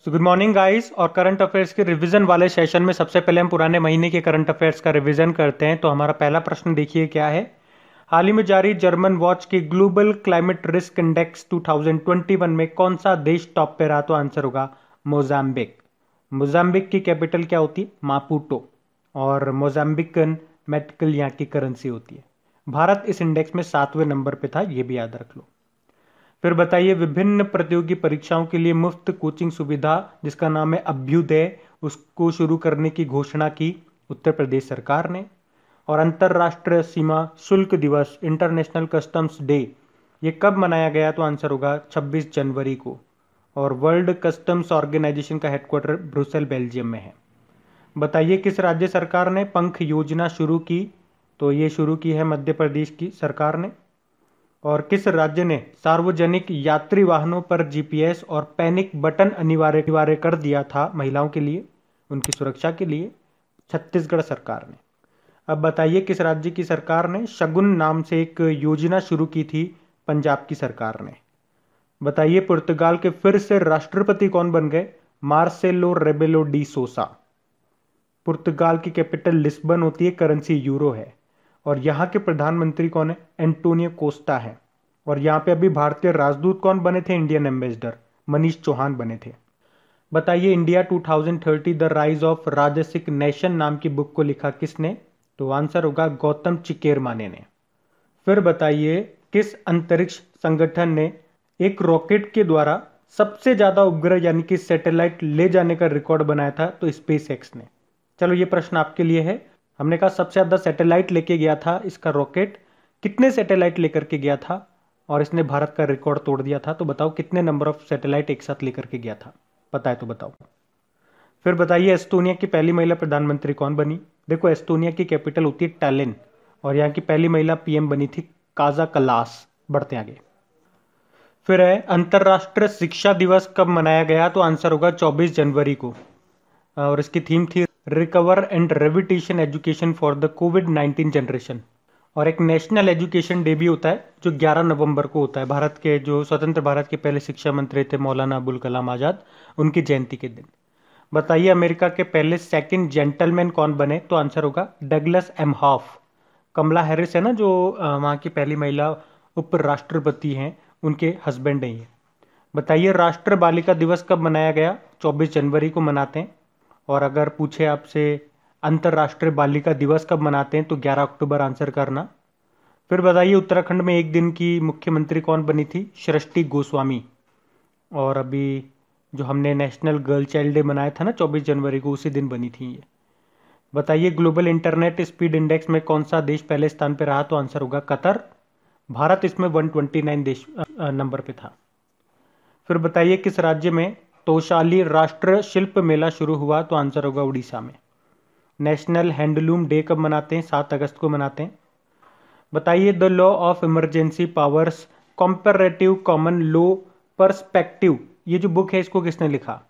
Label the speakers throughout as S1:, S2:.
S1: So good morning guys. और current affairs के revision वाले सेशन में सबसे पहले हम पुराने महीने के करंट अफेयर्स का रिवीजन करते हैं। तो हमारा पहला प्रश्न देखिए क्या है। हाल ही में जारी जर्मन वॉच के ग्लोबल क्लाइमेट रिस्क इंडेक्स 2021 में कौन सा देश टॉप पे रहा? तो आंसर होगा मोजाम्बिक। मोजाम्बिक की कैपिटल क्या होती है? मापुटो। और मोजाम्बिकन मेटकल यहाँ की करेंसी होती है। भारत इस इंडेक्स में 7वें नंबर पे था, ये भी याद रख लो। फिर बताइए, विभिन्न प्रतियोगी परीक्षाओं के लिए मुफ्त कोचिंग सुविधा जिसका नाम है अभ्युदय, उसको शुरू करने की घोषणा की उत्तर प्रदेश सरकार ने। और अंतर्राष्ट्रीय सीमा शुल्क दिवस, इंटरनेशनल कस्टम्स डे, ये कब मनाया गया? तो आंसर होगा 26 जनवरी को। और वर्ल्ड कस्टम्स ऑर्गेनाइजेशन का हेडक्वार्टर ब्रुसेल बेल्जियम में है। बताइए, किस राज्य सरकार ने पंख योजना शुरू की? तो ये शुरू की है मध्य प्रदेश की सरकार ने। और किस राज्य ने सार्वजनिक यात्री वाहनों पर जीपीएस और पैनिक बटन अनिवार्य कर दिया था महिलाओं के लिए, उनकी सुरक्षा के लिए? छत्तीसगढ़ सरकार ने। अब बताइए, किस राज्य की सरकार ने शगुन नाम से एक योजना शुरू की थी? पंजाब की सरकार ने। बताइए, पुर्तगाल के फिर से राष्ट्रपति कौन बन गए? Marcelo Rebelo de Sousa. पुर्तगाल की कैपिटल लिस्बन होती है, करेंसी यूरो है। और यहाँ के प्रधानमंत्री कौन है? एंटोनियो कोस्टा है। और यहाँ पे अभी भारतीय राजदूत कौन बने थे? इंडियन एम्बेसडर मनीष चौहान बने थे। बताइए, इंडिया 2030 द राइज ऑफ राजसिक नेशन नाम की बुक को लिखा किसने? तो आंसर होगा गौतम चिकेरमाने ने। फिर बताइए, किस अंतरिक्ष संगठन ने एक रॉकेट के द्वारा सबसे ज्यादा उपग्रह यानी कि सैटेलाइट ले जाने का रिकॉर्ड बनाया था? तो स्पेस एक्स ने। चलो ये प्रश्न आपके लिए है। हमने कहा सबसे ज्यादा सैटेलाइट लेके गया था इसका रॉकेट, कितने सैटेलाइट लेकर के गया था? और इसने भारत का रिकॉर्ड तोड़ दिया था। तो बताओ कितने नंबर ऑफ सैटेलाइट एक साथ लेकर के गया था? पता है तो बताओ। फिर बताइए, एस्टोनिया की पहली महिला प्रधानमंत्री कौन बनी? देखो, एस्टोनिया की कैपिटल होती है टैलिन। और यहाँ की पहली महिला पीएम बनी थी काजा कलास। बढ़ते आगे। फिर है, अंतरराष्ट्रीय शिक्षा दिवस कब मनाया गया? तो आंसर होगा 24 जनवरी को। और इसकी थीम थी recover and revitalise education for the कोविड-19 जनरेशन। और एक नेशनल एजुकेशन डे भी होता है जो 11 नवंबर को होता है। भारत के जो स्वतंत्र भारत के पहले शिक्षा मंत्री थे मौलाना अबुल कलाम आजाद, उनकी जयंती के दिन। बताइए, अमेरिका के पहले सेकंड जेंटलमैन कौन बने? तो आंसर होगा डगलस एमहॉफ। कमला हैरिस है ना, जो वहाँ की पहली महिला उपराष्ट्रपति हैं, उनके हस्बैंड हैं ये। बताइए, राष्ट्र बालिका दिवस कब मनाया गया? 24 जनवरी को मनाते हैं। और अगर पूछे आपसे अंतर्राष्ट्रीय बालिका दिवस कब मनाते हैं? तो 11 अक्टूबर आंसर करना। फिर बताइए, उत्तराखंड में एक दिन की मुख्यमंत्री कौन बनी थी? सृष्टि गोस्वामी। और अभी जो हमने नेशनल गर्ल चाइल्ड डे मनाया था ना 24 जनवरी को, उसी दिन बनी थी ये। बताइए, ग्लोबल इंटरनेट स्पीड इंडेक्स में कौन सा देश पहले स्थान पर रहा? तो आंसर होगा कतर। भारत इसमें 129 देश नंबर पे था। फिर बताइए, किस राज्य में तोशाली राष्ट्र शिल्प मेला शुरू हुआ? तो आंसर होगा उड़ीसा में। नेशनल हैंडलूम डे कब मनाते हैं? 7 अगस्त को मनाते हैं। बताइए, the law of emergency powers comparative common law perspective, ये जो बुक है इसको किसने लिखा?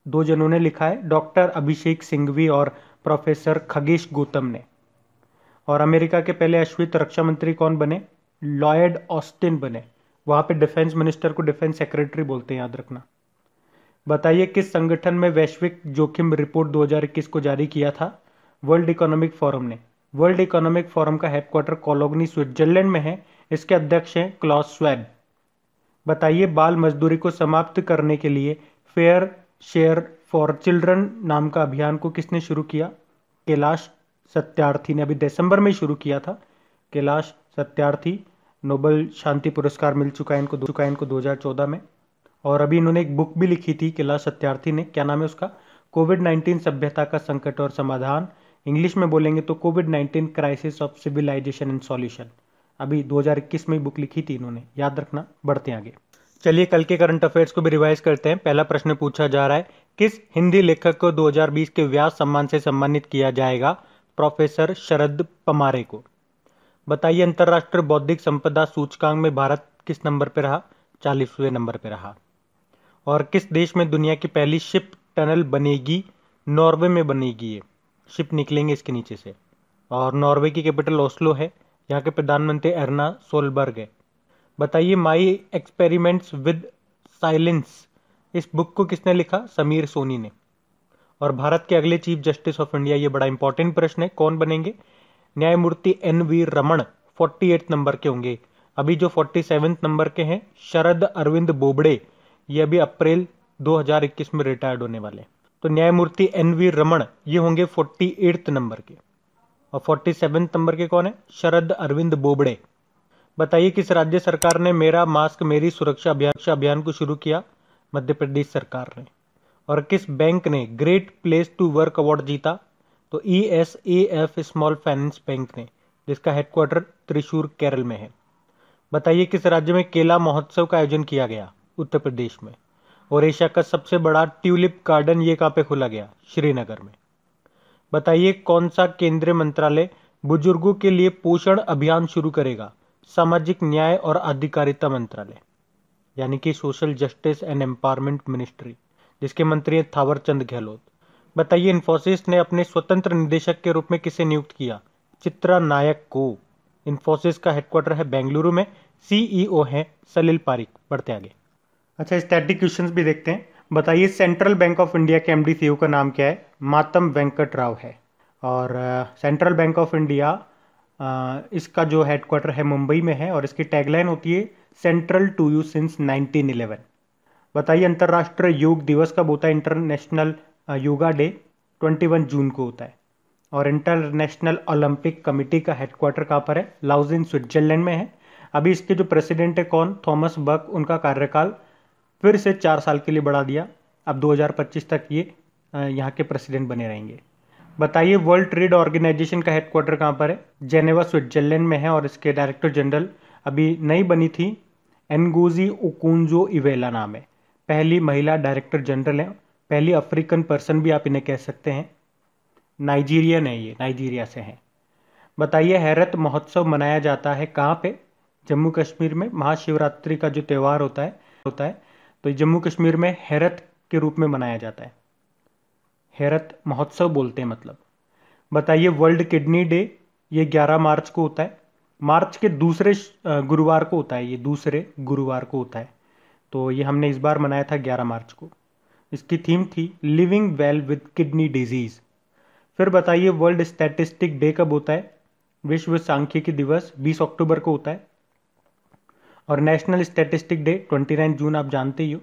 S1: दो जनों ने लिखा है, डॉक्टर अभिषेक सिंघवी और प्रोफेसर खगेश गौतम ने। और अमेरिका के पहले अश्वित रक्षा मंत्री कौन बने? लॉयड ऑस्टिन बने। वहां पे डिफेंस मिनिस्टर को डिफेंस सेक्रेटरी बोलते हैं, याद रखना। बताइए, किस संगठन में वैश्विक जोखिम रिपोर्ट 2021 को जारी किया था? वर्ल्ड इकोनॉमिक फोरम ने। वर्ल्ड इकोनॉमिक फोरम का हेडक्वार्टर कोलोगनी स्विट्जरलैंड में है। इसके अध्यक्ष हैं क्लॉस स्वैब। बताइए, बाल मजदूरी को समाप्त करने के लिए फेयर शेयर फॉर चिल्ड्रन नाम का अभियान को किसने शुरू किया? कैलाश सत्यार्थी ने। अभी दिसंबर में शुरू किया था। कैलाश सत्यार्थी, नोबेल शांति पुरस्कार मिल चुका है इनको 2014 में। और अभी इन्होंने एक बुक भी लिखी थी कैलाश सत्यार्थी ने, क्या नाम है उसका? कोविड-19 सभ्यता का संकट और समाधान। इंग्लिश में बोलेंगे तो कोविड-19 crisis of civilisation and solution. अभी 2021 में बुक लिखी थी इन्होंने, याद रखना। बढ़ते आगे। चलिए कल के करंट अफेयर्स को भी रिवाइज करते हैं। पहला प्रश्न पूछा जा रहा है, किस हिंदी लेखक को 2020 के व्यास सम्मान से सम्मानित किया जाएगा? प्रोफेसर शरद पमारे को। बताइए, अंतर्राष्ट्रीय बौद्धिक संपदा सूचकांक में भारत किस नंबर पर रहा? 40वें नंबर पर रहा। और किस देश में दुनिया की पहली शिप टनल बनेगी? नॉर्वे में बनेगी। ये शिप निकलेंगे इसके नीचे से। और नॉर्वे की कैपिटल ओस्लो है। यहाँ के प्रधानमंत्री एर्ना सोलबर्ग है। बताइए, माई एक्सपेरिमेंट्स विद साइलेंस इस बुक को किसने लिखा? समीर सोनी ने। और भारत के अगले चीफ जस्टिस ऑफ इंडिया, ये बड़ा इंपॉर्टेंट प्रश्न है, कौन बनेंगे? न्यायमूर्ति NV रमण 48 नंबर के होंगे। अभी जो 47 नंबर के हैं शरद अरविंद बोबड़े, ये अभी अप्रैल 2021 में रिटायर्ड होने वाले। तो न्यायमूर्ति NV रमण ये होंगे 48 नंबर के। और 47 नंबर के कौन है? शरद अरविंद बोबड़े। बताइए किस राज्य सरकार ने मेरा मास्क मेरी सुरक्षा अभियान को शुरू किया? मध्य प्रदेश सरकार ने। और किस बैंक ने great place to work award जीता? तो ESAF स्मॉल फाइनेंस बैंक ने, जिसका हेडक्वार्टर त्रिशूर केरल में है। बताइए किस राज्य में केला महोत्सव का आयोजन किया गया? उत्तर प्रदेश में। और एशिया का सबसे बड़ा ट्यूलिप गार्डन ये कहाँ पे खोला गया? श्रीनगर में। बताइए कौन सा केंद्रीय मंत्रालय बुजुर्गों के लिए पोषण अभियान शुरू करेगा? सामाजिक न्याय और अधिकारिता मंत्रालय, यानी कि social justice and empowerment ministry, जिसके मंत्री हैं थावर चंद गहलोत। बताइए इन्फोसिस ने अपने स्वतंत्र निदेशक के रूप में किसे नियुक्त किया? चित्रा नायक को। इन्फोसिस का हेडक्वार्टर है बेंगलुरु में। CEO हैं सलिल पारिक। बढ़ते आगे। अच्छा, स्टैटिक क्वेश्चंस भी देखते हैं। बताइए सेंट्रल बैंक ऑफ इंडिया के MD CEO का नाम क्या है? मातम वेंकट राव है। और सेंट्रल बैंक ऑफ इंडिया इसका जो हेडक्वार्टर है मुंबई में है। और इसकी टैगलाइन होती है सेंट्रल टू यू सिंस 1911। बताइए अंतर्राष्ट्रीय योग दिवस कब होता है? इंटरनेशनल योगा डे 21 जून को होता है। और इंटरनेशनल ओलंपिक कमेटी का हेडक्वार्टर कहाँ पर है? लाउजिन स्विट्जरलैंड में है। अभी इसके जो प्रेसिडेंट है कौन? थॉमस बक। उनका कार्यकाल फिर से 4 साल के लिए बढ़ा दिया। अब 2025 तक ये यहाँ के प्रेसिडेंट बने रहेंगे। बताइए वर्ल्ड ट्रेड ऑर्गेनाइजेशन का हेडक्वार्टर कहाँ पर है? जेनेवा स्विट्जरलैंड में है। और इसके डायरेक्टर जनरल अभी नई बनी थी, एनगोजी ओकोंजो इवेला नाम है। पहली महिला डायरेक्टर जनरल है, पहली अफ्रीकन पर्सन भी आप इन्हें कह सकते हैं। नाइजीरियन है, ये नाइजीरिया से हैं। बताइए हैरत महोत्सव मनाया जाता है कहाँ पे? जम्मू कश्मीर में। महाशिवरात्रि का जो त्यौहार होता है तो जम्मू कश्मीर में हैरत के रूप में मनाया जाता है। हैरत महोत्सव बोलते हैं मतलब। बताइए वर्ल्ड किडनी डे ये 11 मार्च को होता है। मार्च के दूसरे गुरुवार को होता है, ये दूसरे गुरुवार को होता है। तो ये हमने इस बार मनाया था 11 मार्च को। इसकी थीम थी living well with kidney disease. फिर बताइए वर्ल्ड स्टैटिस्टिक डे कब होता है? विश्व सांख्यिकी दिवस 20 अक्टूबर को होता है। और नेशनल स्टैटिस्टिक डे 29 जून आप जानते ही हो।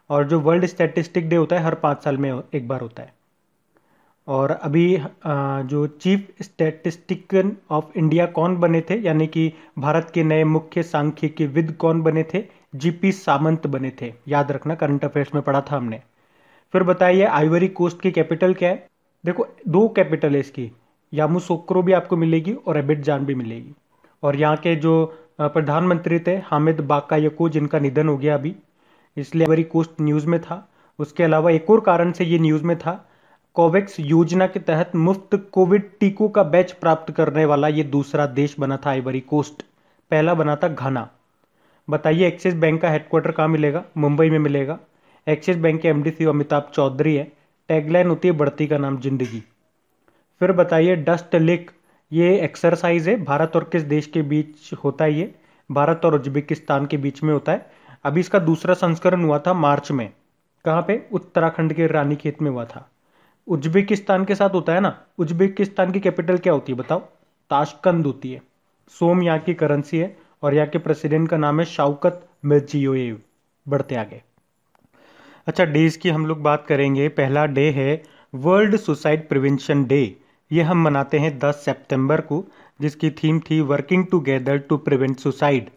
S1: और जो वर्ल्ड स्टैटिस्टिक डे होता है हर 5 साल में एक बार होता है। और अभी जो चीफ स्टैटिस्टिशियन ऑफ इंडिया कौन बने थे, यानी कि भारत के नए मुख्य सांख्यिकीविद कौन बने थे? GP सामंत बने थे। याद रखना, करंट अफेयर्स में पढ़ा था हमने। फिर बताइए आइवरी कोस्ट की कैपिटल क्या है? देखो 2 कैपिटल है इसकी, यामूसोक्रो भी आपको मिलेगी और एबिडजान भी मिलेगी। और यहाँ के जो प्रधानमंत्री थे हामिद बाकायको, जिनका निधन हो गया अभी, इसलिए आइवरी कोस्ट न्यूज़ में था। उसके अलावा एक और कारण से ये न्यूज़ में था, कोवैक्स योजना के तहत मुफ्त कोविड टीकों का बैच प्राप्त करने वाला ये दूसरा देश बना था आइवरी कोस्ट। पहला बना था घाना। बताइए एक्सिस बैंक का हेडक्वार्टर कहाँ मिलेगा? मुंबई में मिलेगा। एक्सिस बैंक के MD CEO अमिताभ चौधरी है। टैगलाइन होती है बढ़ती का नाम जिंदगी। फिर बताइए डस्ट लिक ये एक्सरसाइज है, भारत और किस देश के बीच होता है? ये भारत और उज्बेकिस्तान के बीच में होता है। अभी इसका दूसरा संस्करण हुआ था मार्च में। कहाँ पे? उत्तराखंड के रानीखेत में हुआ था। उज्बेकिस्तान के साथ होता है ना। उज्बेकिस्तान की कैपिटल क्या होती है बताओ? ताशकंद होती है। सोम यहाँ की करेंसी है। और यहाँ के प्रेसिडेंट का नाम है शौकत मिर्जियोयेव। बढ़ते आगे। अच्छा, डेज की हम लोग बात करेंगे। पहला डे है वर्ल्ड सुसाइड प्रिवेंशन डे। ये हम मनाते हैं 10 सितंबर को, जिसकी थीम थी working together to prevent suicide.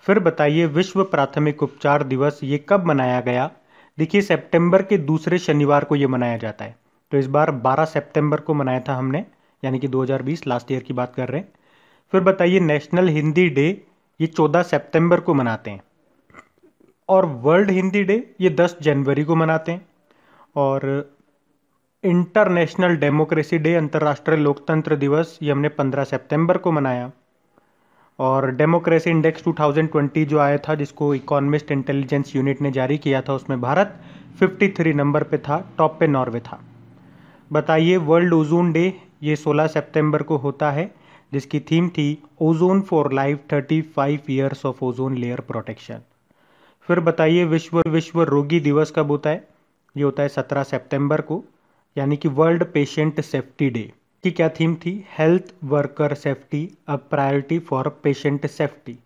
S1: फिर बताइए विश्व प्राथमिक उपचार दिवस ये कब मनाया गया? देखिए सितंबर के दूसरे शनिवार को ये मनाया जाता है। तो इस बार 12 सितंबर को मनाया था हमने, यानी कि 2020 लास्ट ईयर की बात कर रहे हैं। फिर बताइए नेशनल हिंदी डे ये 14 सितंबर को मनाते हैं। और वर्ल्ड हिंदी डे ये 10 जनवरी को मनाते हैं। और इंटरनेशनल डेमोक्रेसी डे अंतर्राष्ट्रीय लोकतंत्र दिवस ये हमने 15 सितंबर को मनाया। और डेमोक्रेसी इंडेक्स 2020 जो आया था, जिसको इकोनॉमिस्ट इंटेलिजेंस यूनिट ने जारी किया था, उसमें भारत 53 नंबर पे था, टॉप पे नॉर्वे था। बताइए वर्ल्ड ओजोन डे ये 16 सितंबर को होता है, जिसकी थीम थी ozone for life 35 years of ozone layer protection. फिर बताइए विश्व रोगी दिवस कब होता है? ये होता है 17 सितंबर को, यानी कि वर्ल्ड पेशेंट सेफ्टी डे। की क्या थीम थी? Health worker safety a priority for patient safety.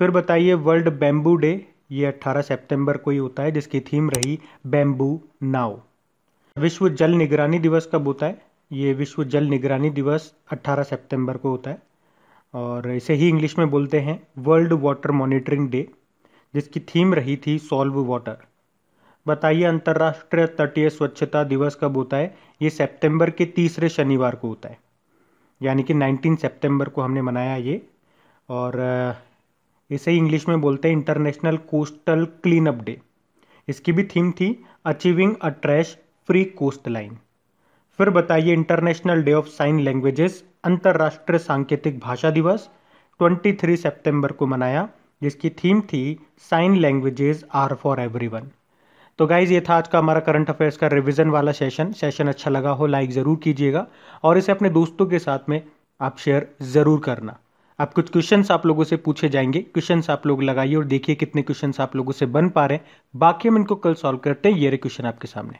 S1: फिर बताइए वर्ल्ड बैम्बू डे, ये 18 सितंबर को ही होता है, जिसकी थीम रही बैम्बू नाउ। विश्व जल निगरानी दिवस कब होता है? ये विश्व जल निगरानी दिवस 18 सितंबर को होता है, और इसे ही इंग्लिश में बोलते हैं वर्ल्ड वाटर मॉनिटरिंग डे, जिसकी थीम रही थी सॉल्व वाटर। बताइए अंतर्राष्ट्रीय तटीय स्वच्छता दिवस कब होता है? ये सितंबर के तीसरे शनिवार को होता है, यानी कि 19 सितंबर को हमने मनाया ये। और इसे ही इंग्लिश में बोलते हैं international coastal clean up day. इसकी भी थीम थी achieving a trash free coastline. फिर बताइए international day of sign languages, अंतर्राष्ट्रीय सांकेतिक भाषा दिवस 23 सितंबर को मनाया, जिसकी थीम थी sign languages are for everyone. तो गाइज ये था आज का हमारा करंट अफेयर्स का रिवीजन वाला सेशन अच्छा लगा हो लाइक ज़रूर कीजिएगा, और इसे अपने दोस्तों के साथ में आप शेयर ज़रूर करना। अब कुछ क्वेश्चंस आप लोगों से पूछे जाएंगे, क्वेश्चंस आप लोग लगाइए और देखिए कितने क्वेश्चंस आप लोगों से बन पा रहे हैं। बाकी हम इनको कल सॉल्व करते हैं। ये रहे क्वेश्चन आपके सामने।